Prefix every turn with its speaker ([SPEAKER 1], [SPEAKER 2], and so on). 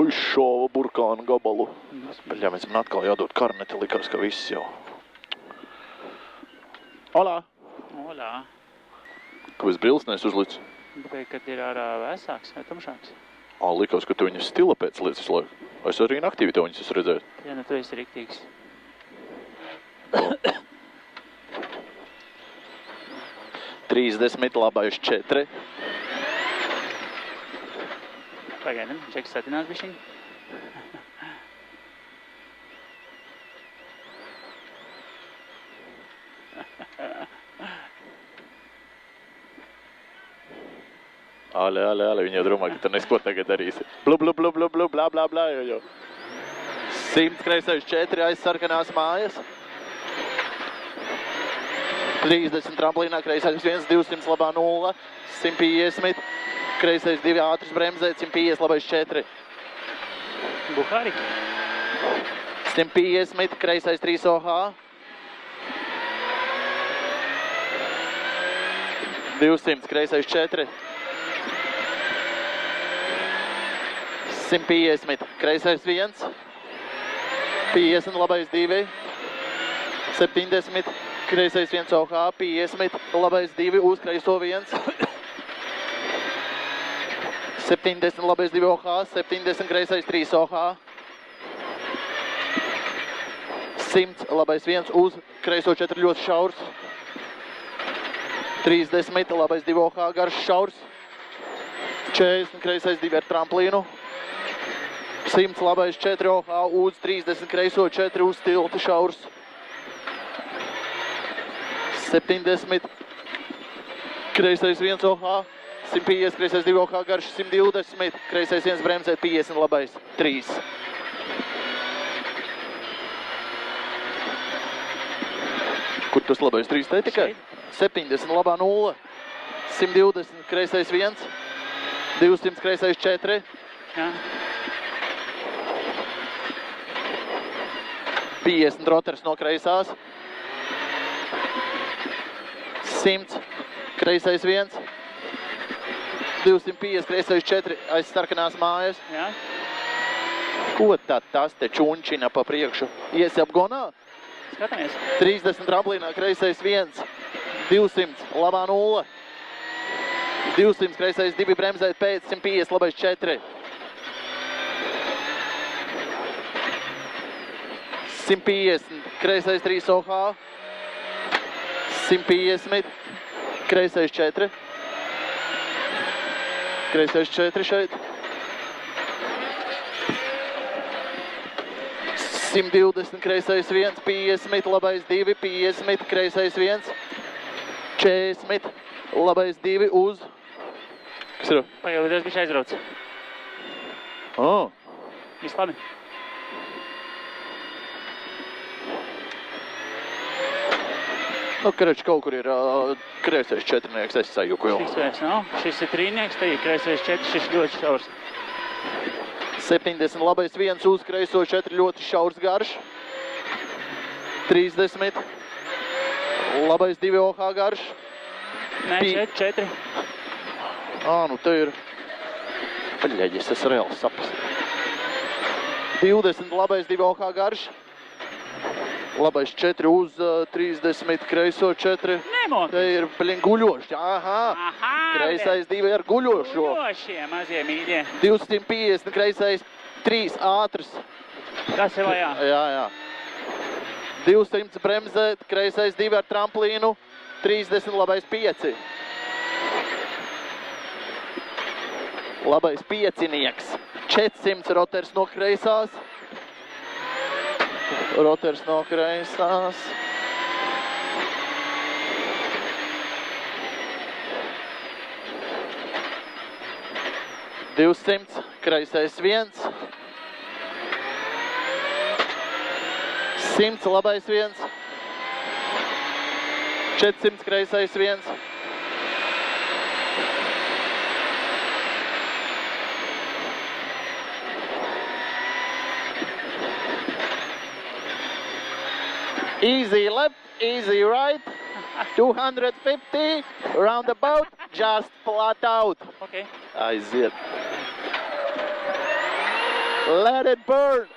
[SPEAKER 1] Pušova burkānu gabalu. Paļā, mēs man atkal jādod karneti, likās, ka viss jau. Olā!
[SPEAKER 2] Olā!
[SPEAKER 1] Kāpēc brilles neesi uzlicis?
[SPEAKER 2] Tāpēc, kad ir ārā vēsāks vai tumšāks.
[SPEAKER 1] Likās, ka tu viņas stila pēc lietas laiku. Es arī naktī tev viņas esmu redzējis.
[SPEAKER 2] Jā, nu tu esi riktīgs.
[SPEAKER 1] Trīsdesmit, labais 4.
[SPEAKER 2] Pagaidam, Džeks satinās bišķiņ.
[SPEAKER 1] Ale, viņi jau domā, ka tu nesko tagad darīsi. Blu, bla, bla, bla, jo. 100 kreisais 4 aiz sarkanās mājas. 30 tramplīnā, kreisais 1, 200 labā 0, 150, kreisais 2 ātris bremzē, 150 labais 4.
[SPEAKER 2] Buhāriki.
[SPEAKER 1] 150, kreisais 3 OH. 200, kreisais 4. 150, kreisais 1. 50, labais 2. 70, kreisais 1 OH. 50, labais 2, uz kreiso 1. 70, labais 2 OH. 70, kreisais 3 OH. 100, labais 1, uz kreiso 4 ļoti šaurs. 30, labais 2 OH, garš šaurs. 40, kreisais 2 ar tramplīnu. 100, labais 4 OH, uz 30, kreiso 4 uz tilti šaurs. 70, kreisais 1 OH, 150, kreisais 2 OH, garš 120, kreisais 1 bremzēt, 50, labais 3. Kur tas labais 3 te tikai? 70, labā 0, 120, kreisais 1, 200, kreisais 4.
[SPEAKER 2] Jā.
[SPEAKER 1] 50 roters no kreisās. 100, kreisais 1. 250, kreisais 4 aiz sarkanās mājas.
[SPEAKER 2] Jā.
[SPEAKER 1] Ko tad tas te čunčina pa priekšu? Iesi apgonā?
[SPEAKER 2] Skatāmies.
[SPEAKER 1] 30 tramplīnā, kreisais 1. 200, labā 0. 200, kreisais 2 bremzēt pēc, 150, labais 4. 150, kreisais 3 OH. 150, kreisais 4. Kreisais 4 šeit. 120, kreisais 1, 50, labais 2, 50, kreisais 1. 40, labais 2 uz. Kas ir?
[SPEAKER 2] Pagaidās bišķi aizbrauc. Viss labi.
[SPEAKER 1] Nu, kareč, kaut kur ir kreisais 4-nieks, es sajuku jau.
[SPEAKER 2] Šis vairs nav. Šis ir 3-nieks, te ir kreisais 4, šis ļoti šaurs.
[SPEAKER 1] 70, labais 1 uz kreiso 4, ļoti šaurs garš. 30, labais 2 OH garš.
[SPEAKER 2] Nē, 4.
[SPEAKER 1] Nu te ir... Paļaģis, es reāli sapis. 20, labais 2 OH garš. Labais 4 uz 30, kreiso 4.
[SPEAKER 2] Nemotis.
[SPEAKER 1] Te ir, guļošs. Aha. Kreisais 2 ar guļošo.
[SPEAKER 2] Guļošie mazie mīļie.
[SPEAKER 1] 250, kreisais 3 ātrs.
[SPEAKER 2] Tas ir vajā.
[SPEAKER 1] Jā. 200 bremzēt, kreisais 2 ar tramplīnu. 30, labais 5. Labais 5-nieks. 400 roters no kreisās. Roters no kreisās. 200, kreisais 1. 100, labais 1. 400, kreisais 1. Easy left, easy right, 250, roundabout, just flat out.
[SPEAKER 2] Okay.
[SPEAKER 1] Aiziet. Let it burn!